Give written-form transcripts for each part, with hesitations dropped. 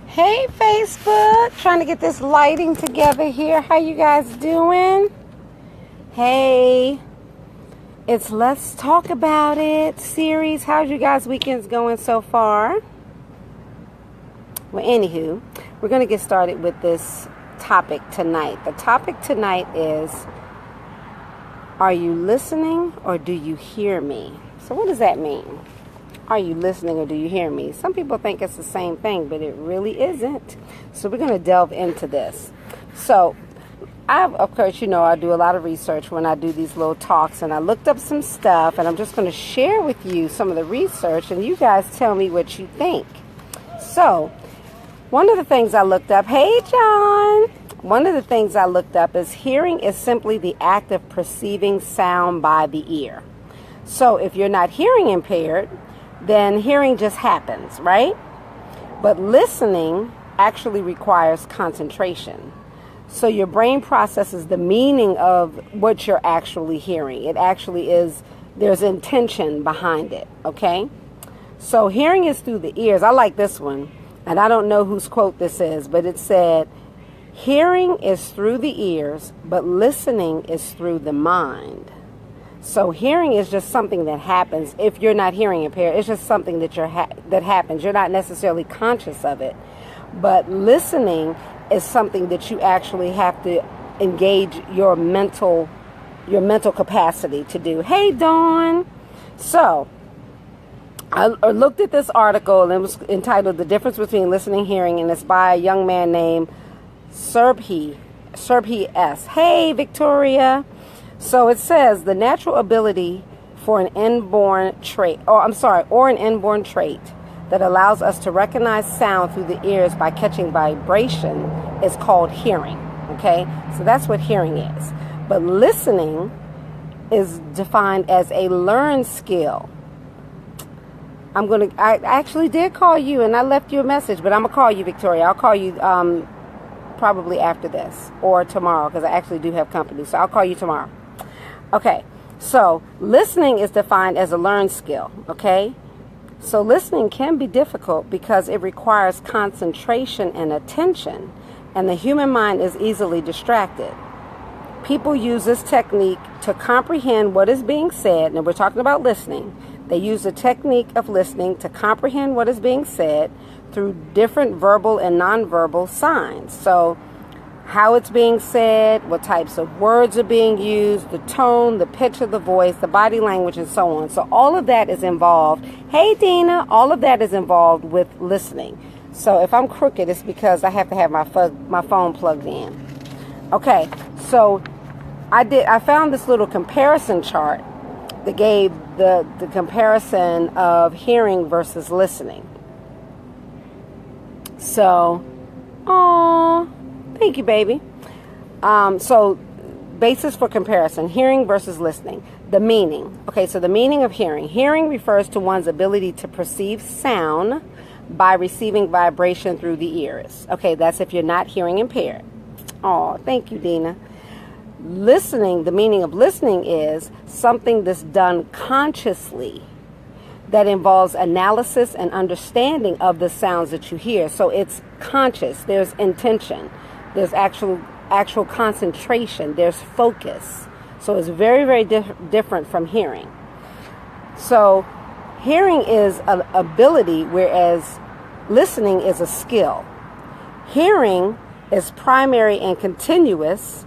Hey Facebook, trying to get this lighting together here. How you guys doing? Hey, it's Let's Talk About It series. How's you guys' weekends going so far? Well, anywho, we're going to get started with this topic tonight. The topic tonight is, are you listening or do you hear me? So what does that mean? Are you listening or do you hear me? Some people think it's the same thing, but it really isn't. So we're going to delve into this. So of course, I do a lot of research when I do these little talks, and I looked up some stuff, and I'm just going to share with you some of the research, and you guys tell me what you think. So one of the things I looked up, hey John, one of the things I looked up is hearing is simply the act of perceiving sound by the ear. So if you're not hearing impaired, then hearing just happens, right? But listening actually requires concentration. So your brain processes the meaning of what you're actually hearing. It actually is, there's intention behind it, okay? So hearing is through the ears. I like this one, and I don't know whose quote this is, but it said, hearing is through the ears, but listening is through the mind. So hearing is just something that happens. If you're not hearing impaired, it's just something that that happens. You're not necessarily conscious of it. But listening is something that you actually have to engage your mental capacity to do. Hey, Dawn. So I looked at this article, and it was entitled "The Difference Between Listening and Hearing," and it's by a young man named Surbhi S. Hey, Victoria. So it says the natural ability for an inborn trait, or an inborn trait that allows us to recognize sound through the ears by catching vibration is called hearing. Okay, so that's what hearing is. But listening is defined as a learned skill. I actually did call you, and I left you a message, but I'm gonna call you, Victoria. I'll call you probably after this or tomorrow, because I actually do have company. So I'll call you tomorrow. Okay, so listening is defined as a learned skill, okay? So listening can be difficult because it requires concentration and attention, and the human mind is easily distracted. People use this technique to comprehend what is being said, and we're talking about listening. They use the technique of listening to comprehend what is being said through different verbal and nonverbal signs. So how it's being said, what types of words are being used, the tone, the pitch of the voice, the body language, and so on. So all of that is involved. Hey, Dina, all of that is involved with listening. So if I'm crooked, it's because I have to have my phone plugged in. Okay, so I found this little comparison chart that gave the comparison of hearing versus listening. So, thank you, baby. So, basis for comparison, hearing versus listening. The meaning. Okay, so the meaning of hearing. Hearing refers to one's ability to perceive sound by receiving vibration through the ears. Okay, that's if you're not hearing impaired. Oh, thank you, Dina. Listening, the meaning of listening is something that's done consciously that involves analysis and understanding of the sounds that you hear. So it's conscious. There's intention. There's actual concentration. There's focus. So it's very, very different from hearing. So hearing is an ability, whereas listening is a skill. Hearing is primary and continuous,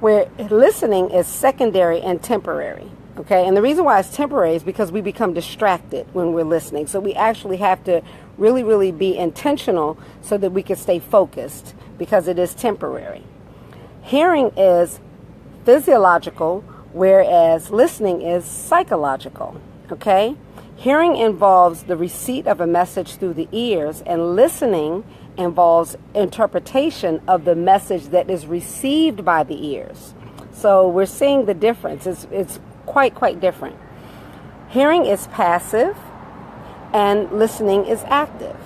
where listening is secondary and temporary. Okay, and the reason why it's temporary is because we become distracted when we're listening. So we actually have to really, really be intentional so that we can stay focused, because it is temporary. Hearing is physiological, whereas listening is psychological. Okay, hearing involves the receipt of a message through the ears, and listening involves interpretation of the message that is received by the ears. So we're seeing the difference. It's quite different. Hearing is passive and listening is active.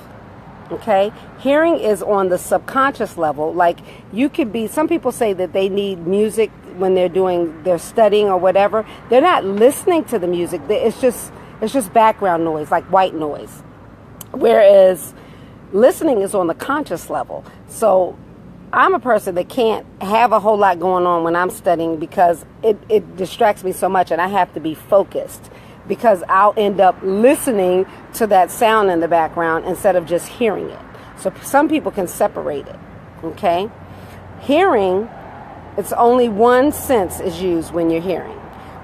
Okay? Hearing is on the subconscious level. Like, you could be, some people say that they need music when they're studying or whatever. They're not listening to the music. It's just background noise, like white noise. Whereas Listening is on the conscious level. So I'm a person that can't have a whole lot going on when I'm studying because it distracts me so much, and I have to be focused because I'll end up listening to that sound in the background instead of just hearing it. So some people can separate it, okay? Hearing, it's only one sense is used when you're hearing.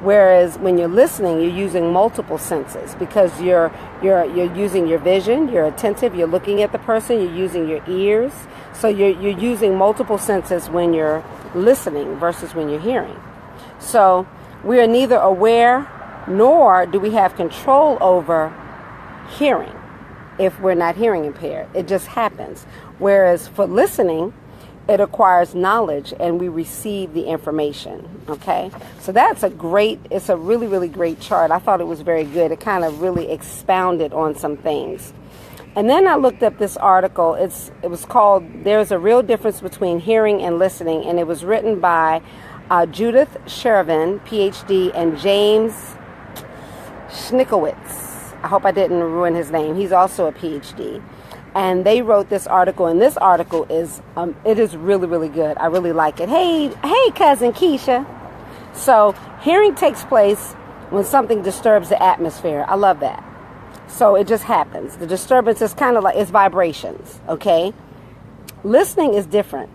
Whereas when you're listening, you're using multiple senses because you're using your vision, you're attentive, you're looking at the person, you're using your ears. So you're using multiple senses when you're listening versus when you're hearing. So we are neither aware nor do we have control over hearing if we're not hearing impaired. It just happens. Whereas for listening, it acquires knowledge and we receive the information, okay? So it's a really, really great chart. I thought it was very good. It kind of really expounded on some things. And then I looked up this article. It was called There's a Real Difference Between Hearing and Listening, and it was written by Judith Shervin, PhD, and James Schnickowitz. I hope I didn't ruin his name. He's also a PhD. And they wrote this article, and this article is really, really good. I really like it. Hey, cousin Keisha. So hearing takes place when something disturbs the atmosphere. I love that. So it just happens. The disturbance is kind of like, it's vibrations, okay? Listening is different.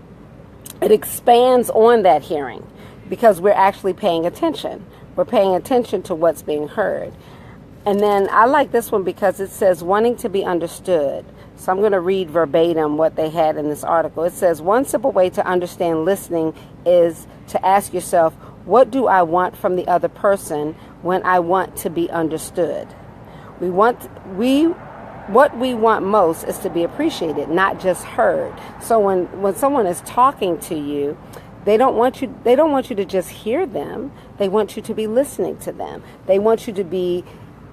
It expands on that hearing because we're actually paying attention. We're paying attention to what's being heard. And then I like this one because it says wanting to be understood. So I'm going to read verbatim what they had in this article. It says, one simple way to understand listening is to ask yourself, what do I want from the other person when I want to be understood? What we want most is to be appreciated, not just heard. So when someone is talking to you, they don't want you to just hear them. They want you to be listening to them. They want you to be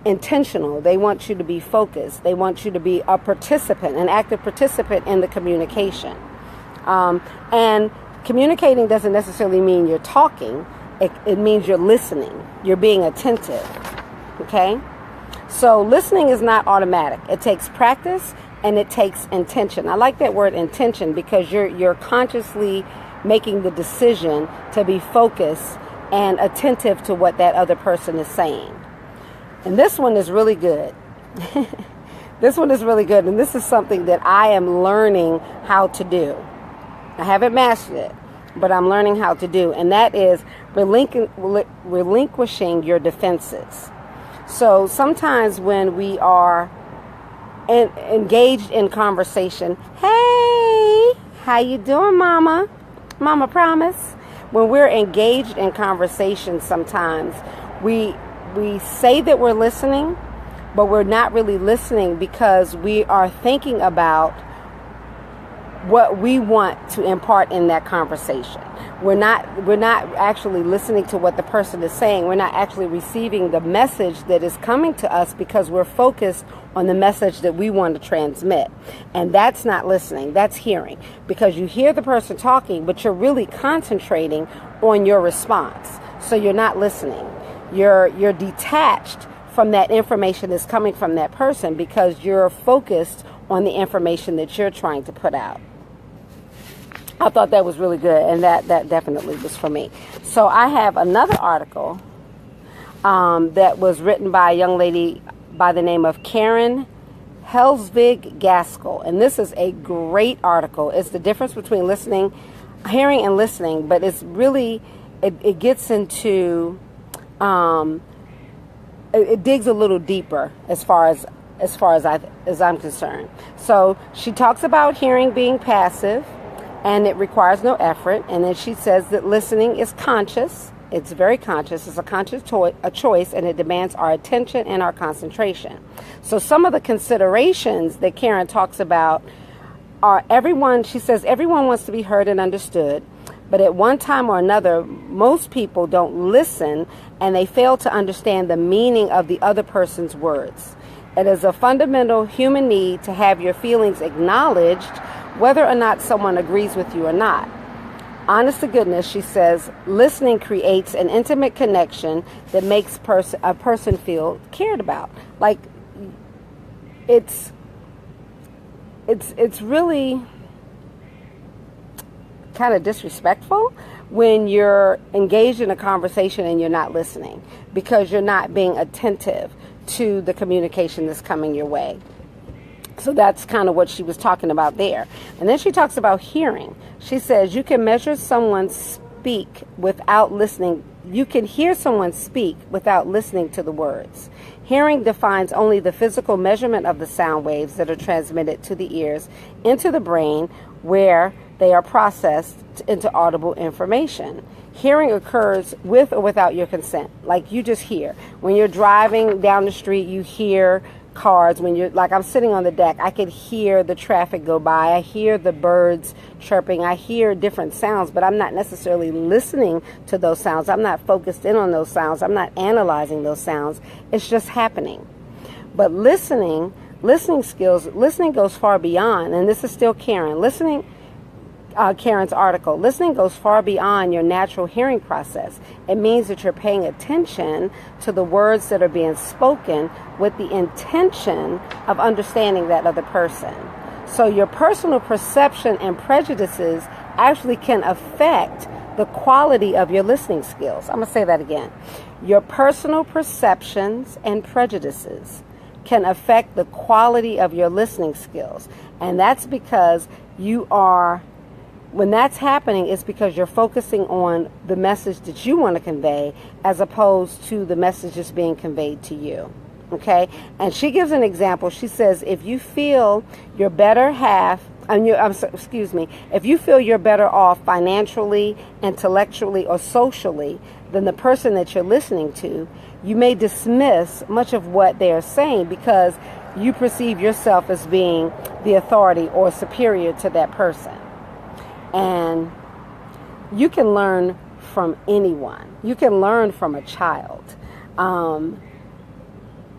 intentional. They want you to be focused. They want you to be a participant, an active participant in the communication. And communicating doesn't necessarily mean you're talking. It means you're listening. You're being attentive. Okay? So listening is not automatic. It takes practice and it takes intention. I like that word intention because you're consciously making the decision to be focused and attentive to what that other person is saying. And this one is really good. This one is really good. And this is something that I am learning how to do. I haven't mastered it, but I'm learning how to do. And that is relinquishing your defenses. So sometimes when we are engaged in conversation, hey, how you doing, mama? Mama promise. When we're engaged in conversation, sometimes we say that we're listening, but we're not really listening because we are thinking about what we want to impart in that conversation. We're not actually listening to what the person is saying. We're not actually receiving the message that is coming to us because we're focused on the message that we want to transmit. And that's not listening, that's hearing. Because you hear the person talking, but you're really concentrating on your response. So you're not listening. You're detached from that information that's coming from that person because you're focused on the information that you're trying to put out. I thought that was really good, and that definitely was for me. So I have another article that was written by a young lady by the name of Karen Helsvig Gaskell, and this is a great article. It's the difference between hearing and listening, but it's really it gets into it digs a little deeper as far as I'm concerned. So she talks about hearing being passive and it requires no effort, and then she says that listening is conscious. It's very conscious. It's a conscious choice, and it demands our attention and our concentration. So some of the considerations that Karen talks about are she says everyone wants to be heard and understood, but at one time or another, most people don't listen and they fail to understand the meaning of the other person's words. It is a fundamental human need to have your feelings acknowledged, whether or not someone agrees with you or not. Honest to goodness, she says, listening creates an intimate connection that makes a person feel cared about. Like, it's really kind of disrespectful when you're engaged in a conversation and you're not listening, because you're not being attentive to the communication that's coming your way. So that's kind of what she was talking about there. And then she talks about hearing. She says you can measure someone speak without listening. You can hear someone speak without listening to the words. Hearing defines only the physical measurement of the sound waves that are transmitted to the ears into the brain, where they are processed into audible information. Hearing occurs with or without your consent. Like, you just hear. When you're driving down the street, you hear cars. When you're, like, I'm sitting on the deck, I could hear the traffic go by. I hear the birds chirping. I hear different sounds, but I'm not necessarily listening to those sounds. I'm not focused in on those sounds. I'm not analyzing those sounds. It's just happening. But listening skills, listening goes far beyond, and this is still Karen's article. Listening goes far beyond your natural hearing process. It means that you're paying attention to the words that are being spoken with the intention of understanding that other person. So your personal perception and prejudices actually can affect the quality of your listening skills. I'm going to say that again. Your personal perceptions and prejudices can affect the quality of your listening skills. And that's because when that's happening, it's because you're focusing on the message that you want to convey as opposed to the message that's being conveyed to you. Okay? And she gives an example. She says, if you feel you're better if you feel you're better off financially, intellectually, or socially than the person that you're listening to, you may dismiss much of what they are saying because you perceive yourself as being the authority or superior to that person. And you can learn from anyone. You can learn from a child.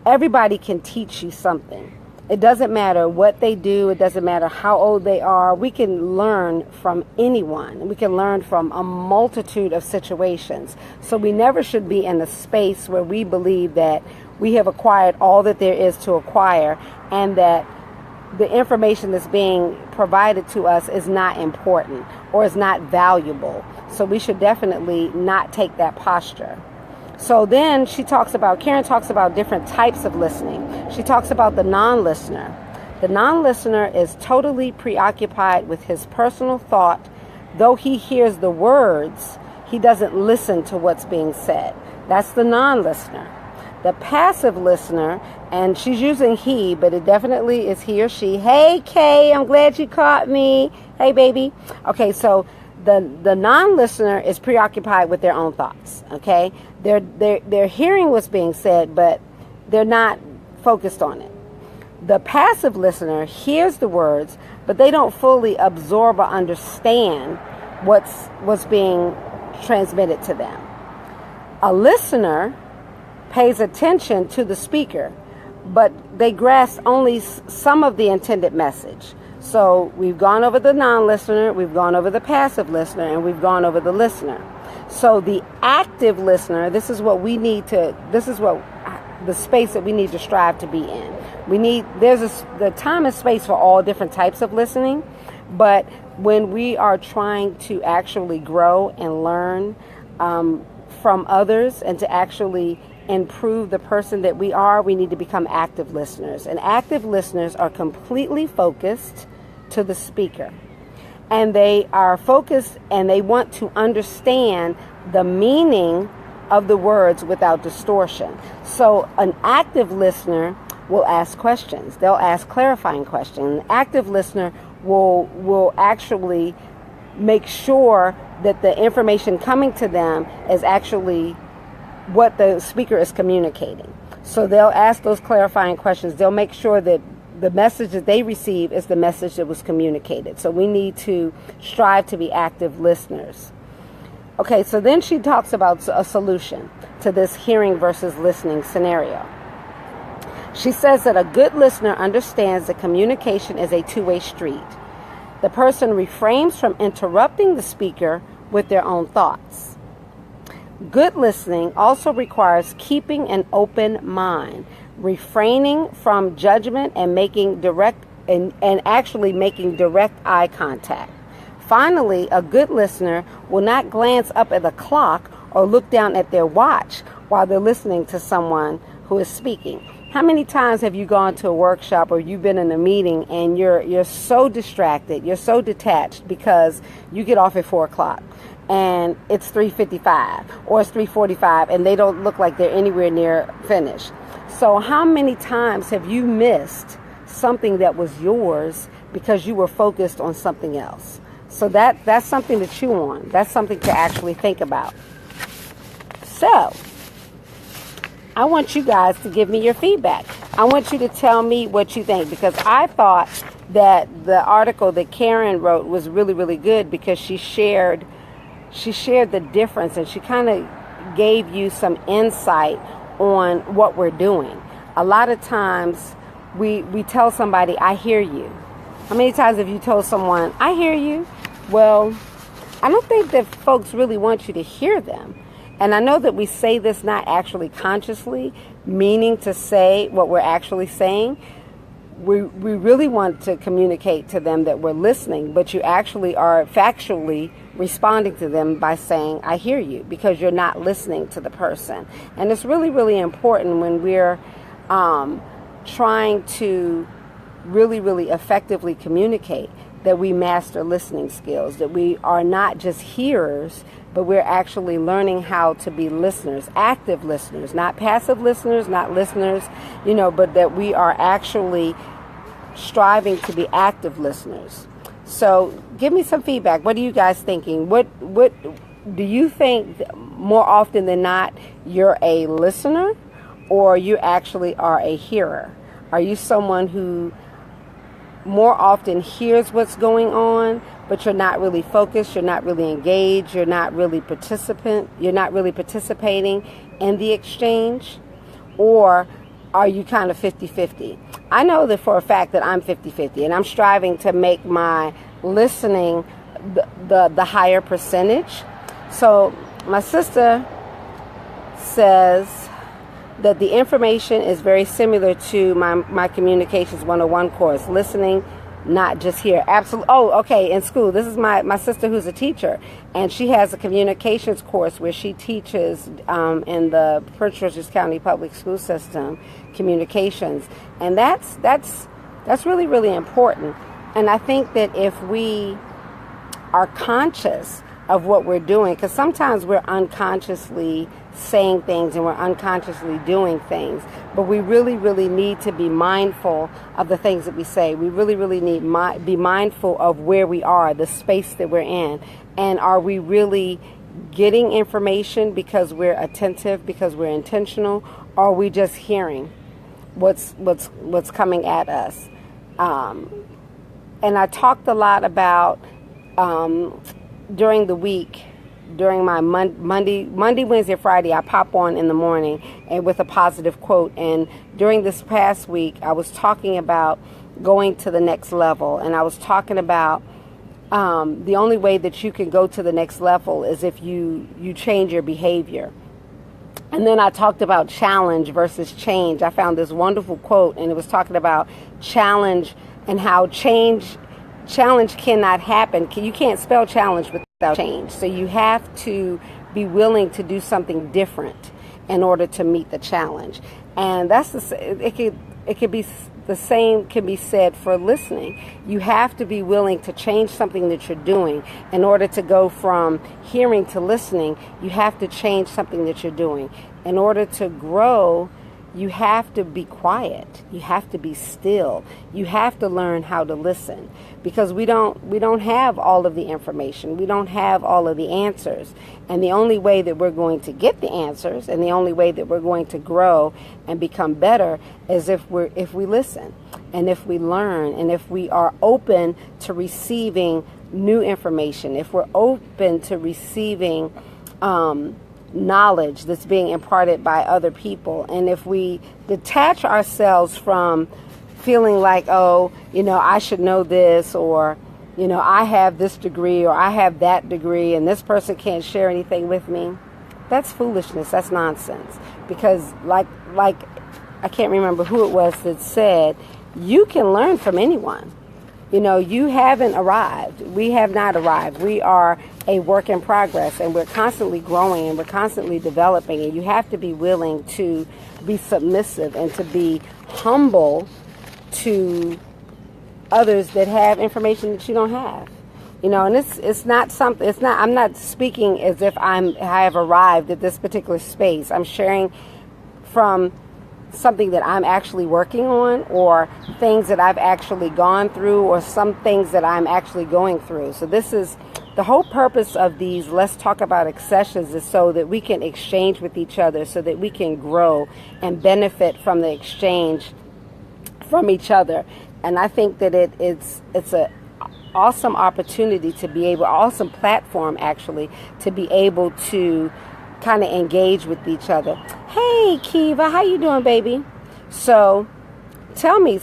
Everybody can teach you something. It doesn't matter what they do. It doesn't matter how old they are. We can learn from anyone. We can learn from a multitude of situations. So we never should be in a space where we believe that we have acquired all that there is to acquire and that the information that's being provided to us is not important or is not valuable. So we should definitely not take that posture. So then Karen talks about different types of listening. She talks about the non-listener. The non-listener is totally preoccupied with his personal thought. Though he hears the words, he doesn't listen to what's being said. That's the non-listener. The passive listener, and she's using he, but it definitely is he or she. Hey, Kay, I'm glad you caught me. Hey, baby. Okay, so the non-listener is preoccupied with their own thoughts. Okay, they're hearing what's being said, but they're not focused on it. The passive listener hears the words, but they don't fully absorb or understand what's being transmitted to them. A listener pays attention to the speaker, but they grasp only some of the intended message. So we've gone over the non-listener, we've gone over the passive listener, and we've gone over the listener. So the active listener, this is what the space that we need to strive to be in. There's the time and space for all different types of listening, but when we are trying to actually grow and learn from others and to actually improve the person that we are, we need to become active listeners. And active listeners are completely focused to the speaker. And they are focused and they want to understand the meaning of the words without distortion. So an active listener will ask questions. They'll ask clarifying questions. An active listener will actually make sure that the information coming to them is actually what the speaker is communicating. So they'll ask those clarifying questions. They'll make sure that the message that they receive is the message that was communicated. So we need to strive to be active listeners. Okay, so then she talks about a solution to this hearing versus listening scenario. She says that a good listener understands that communication is a two-way street. The person refrains from interrupting the speaker with their own thoughts. Good listening also requires keeping an open mind, refraining from judgment and making direct and actually making direct eye contact. Finally, a good listener will not glance up at the clock or look down at their watch while they're listening to someone who is speaking. How many times have you gone to a workshop or you've been in a meeting and you're so distracted, you're so detached because you get off at 4 o'clock and it's 3:55 or it's 3:45 and they don't look like they're anywhere near finished? So how many times have you missed something that was yours because you were focused on something else? So that's something to chew on. That's something to actually think about. So I want you guys to give me your feedback. I want you to tell me what you think, because I thought that the article that Karen wrote was really, really good, because she shared the difference, and she kind of gave you some insight on what we're doing. A lot of times we tell somebody, I hear you. How many times have you told someone, I hear you? Well, I don't think that folks really want you to hear them. And I know that we say this not actually consciously, meaning to say what we're actually saying. We really want to communicate to them that we're listening, but you actually are factually responding to them by saying, I hear you, because you're not listening to the person. And it's really, really important when we're trying to really, really effectively communicate that we master listening skills, that we are not just hearers, but we're actually learning how to be listeners, active listeners, not passive listeners, not listeners, but that we are actually striving to be active listeners. So give me some feedback. What are you guys thinking? What do you think more often than not you're a listener, or you actually are a hearer? Are you someone who more often hears what's going on, but you're not really focused, you're not really engaged, you're not really participating in the exchange? Or are you kind of 50-50? I know that for a fact that I'm 50-50, and I'm striving to make my listening the higher percentage. So my sister says that the information is very similar to my Communications 101 course, listening, not just hear. Absolutely. Oh, okay, in school. This is my sister who's a teacher, and she has a communications course where she teaches in the Prince George's County Public School System communications, and that's really, really important. And I think that if we are conscious of what we're doing, because sometimes we're unconsciously saying things and we're unconsciously doing things, but we really, really need to be mindful of the things that we say. We really, really need be mindful of where we are, the space that we're in, and are we really getting information because we're attentive, because we're intentional, or are we just hearing what's coming at us? And I talked a lot about during the week, during my Monday, Wednesday, Friday, I pop on in the morning and with a positive quote. And during this past week, I was talking about going to the next level. And I was talking about the only way that you can go to the next level is if you change your behavior. And then I talked about challenge versus change. I found this wonderful quote, and it was talking about challenge and how challenge cannot happen. You can't spell challenge without change. So you have to be willing to do something different in order to meet the challenge. And it could be the same can be said for listening. You have to be willing to change something that you're doing in order to go from hearing to listening. You have to change something that you're doing. In order to grow, you have to be quiet. You have to be still. You have to learn how to listen, because we don't have all of the information. We don't have all of the answers. And the only way that we're going to get the answers, and the only way that we're going to grow and become better, is if we listen, and if we learn, and if we are open to receiving new information, if we're open to receiving knowledge that's being imparted by other people. And if we detach ourselves from feeling like, I should know this, or, I have this degree, or I have that degree, and this person can't share anything with me, that's foolishness. That's nonsense. Because like I can't remember who it was that said, you can learn from anyone. You know, you haven't arrived. We have not arrived. We are a work in progress, and we're constantly growing and we're constantly developing, and you have to be willing to be submissive and to be humble to others that have information that you don't have. You know, and it's not something, it's not, I'm not speaking as if I have arrived at this particular space. I'm sharing from something that I'm actually working on, or things that I've actually gone through, or some things that I'm actually going through. So this is the whole purpose of these Let's Talk About It sessions, is so that we can exchange with each other, so that we can grow and benefit from the exchange from each other. And I think that it's a awesome opportunity to be able, awesome platform actually, to be able to kind of engage with each other. Hey Kiva, how you doing, baby? So tell me,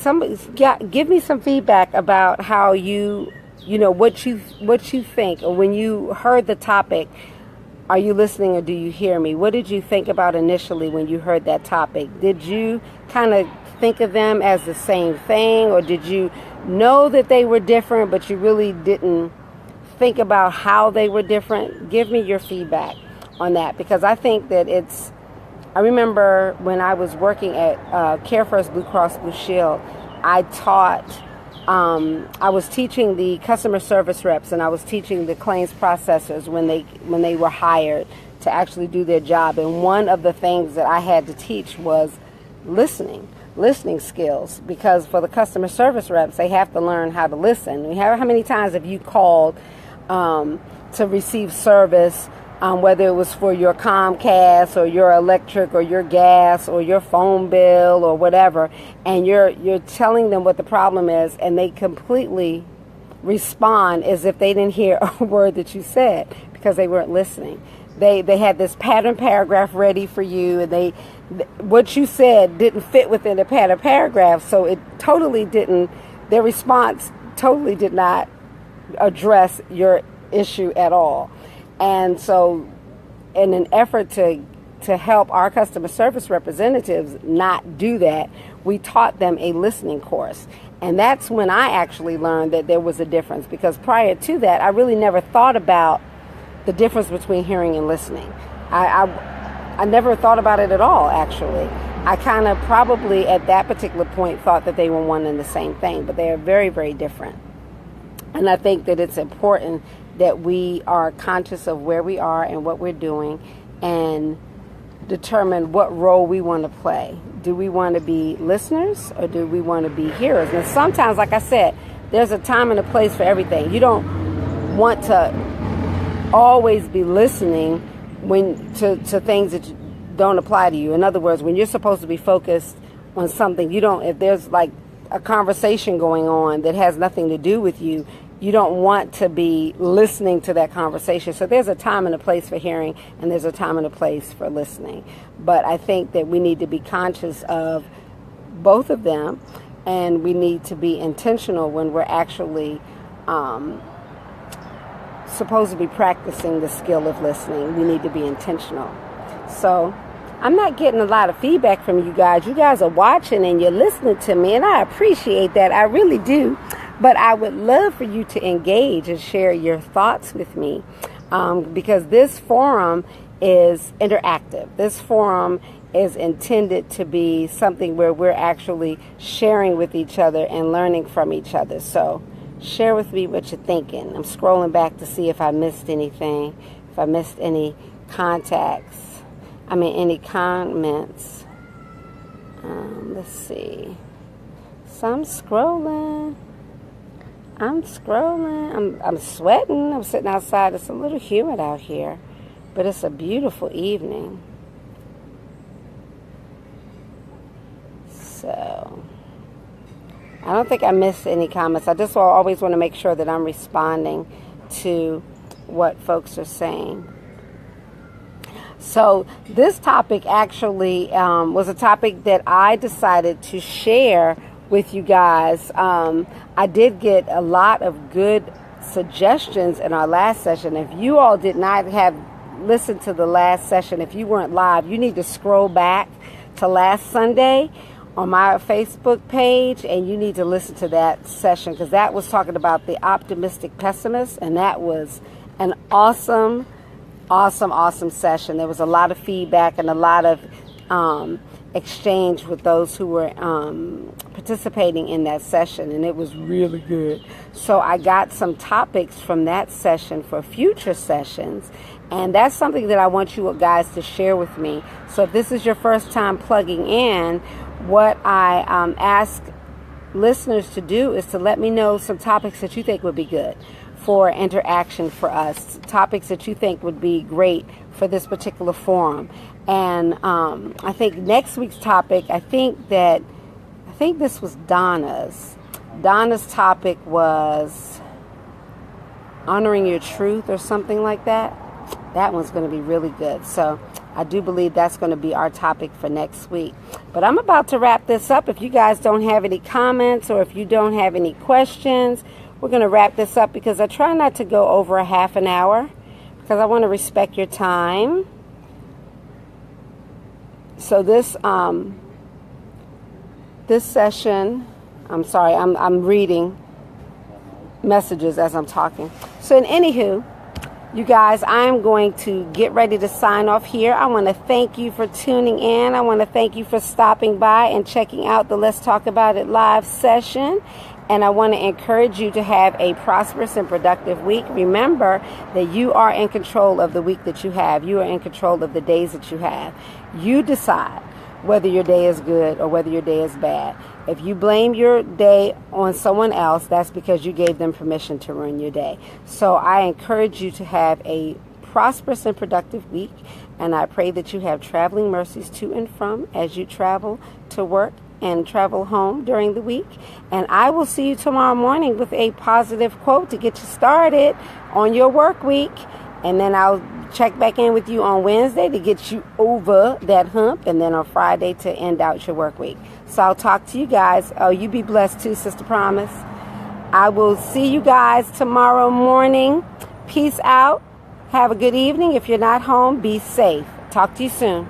give me some feedback about how you know, what you think, or when you heard the topic, are you listening or do you hear me? What did you think about initially when you heard that topic? Did you kind of think of them as the same thing, or did you know that they were different, but you really didn't think about how they were different? Give me your feedback on that, because I think that I remember when I was working at Care First Blue Cross Blue Shield, I was teaching the customer service reps, and I was teaching the claims processors when they were hired to actually do their job. And one of the things that I had to teach was listening skills, because for the customer service reps, they have to learn how to listen. How many times have you called to receive service, whether it was for your Comcast or your electric or your gas or your phone bill or whatever, and you're telling them what the problem is, and they completely respond as if they didn't hear a word that you said, because they weren't listening. They had this pattern paragraph ready for you, and what you said didn't fit within the pattern paragraph, so it totally didn't, their response totally did not address your issue at all. And so in an effort to help our customer service representatives not do that, we taught them a listening course. And that's when I actually learned that there was a difference, because prior to that, I really never thought about the difference between hearing and listening. I never thought about it at all, actually. I kind of probably at that particular point thought that they were one and the same thing, but they are very, very different. And I think that it's important that we are conscious of where we are and what we're doing, and determine what role we want to play. Do we want to be listeners, or do we want to be hearers? And sometimes, like I said, there's a time and a place for everything. You don't want to always be listening to things that don't apply to you. In other words, when you're supposed to be focused on something, if there's like a conversation going on that has nothing to do with you, you don't want to be listening to that conversation. So there's a time and a place for hearing, and there's a time and a place for listening. But I think that we need to be conscious of both of them, and we need to be intentional when we're actually supposed to be practicing the skill of listening. We need to be intentional. So I'm not getting a lot of feedback from you guys. You guys are watching and you're listening to me, and I appreciate that. I really do. But I would love for you to engage and share your thoughts with me, because this forum is interactive. This forum is intended to be something where we're actually sharing with each other and learning from each other. So share with me what you're thinking. I'm scrolling back to see if I missed anything, if I missed any any comments. Let's see. So I'm scrolling. I'm sweating. I'm sitting outside. It's a little humid out here, but it's a beautiful evening. So I don't think I missed any comments. I just always want to make sure that I'm responding to what folks are saying. So this topic actually was a topic that I decided to share with you guys. I did get a lot of good suggestions in our last session. If you all did not have listened to the last session, if you weren't live, you need to scroll back to last Sunday on my Facebook page, and you need to listen to that session, because that was talking about the optimistic pessimist, and that was an awesome session. There was a lot of feedback and a lot of exchange with those who were participating in that session, and it was really good. So I got some topics from that session for future sessions, and that's something that I want you guys to share with me. So if this is your first time plugging in, what I ask listeners to do is to let me know some topics that you think would be good for interaction for us, topics that you think would be great for this particular forum. And I think next week's topic, I think this was Donna's. Donna's topic was honoring your truth or something like that. That one's going to be really good. So I do believe that's going to be our topic for next week. But I'm about to wrap this up. If you guys don't have any comments or if you don't have any questions, we're going to wrap this up, because I try not to go over a half an hour, because I want to respect your time. So this session, I'm sorry, I'm reading messages as I'm talking. So in anywho, you guys, I'm going to get ready to sign off here. I want to thank you for tuning in. I want to thank you for stopping by and checking out the Let's Talk About It live session. And I want to encourage you to have a prosperous and productive week. Remember that you are in control of the week that you have. You are in control of the days that you have. You decide whether your day is good or whether your day is bad. If you blame your day on someone else, that's because you gave them permission to ruin your day. So I encourage you to have a prosperous and productive week. And I pray that you have traveling mercies to and from as you travel to work and travel home during the week. And I will see you tomorrow morning with a positive quote to get you started on your work week. And then I'll check back in with you on Wednesday to get you over that hump, and then on Friday to end out your work week. So I'll talk to you guys. Oh, you be blessed too, Sister Promise. I will see you guys tomorrow morning. Peace out. Have a good evening. If you're not home, be safe. Talk to you soon.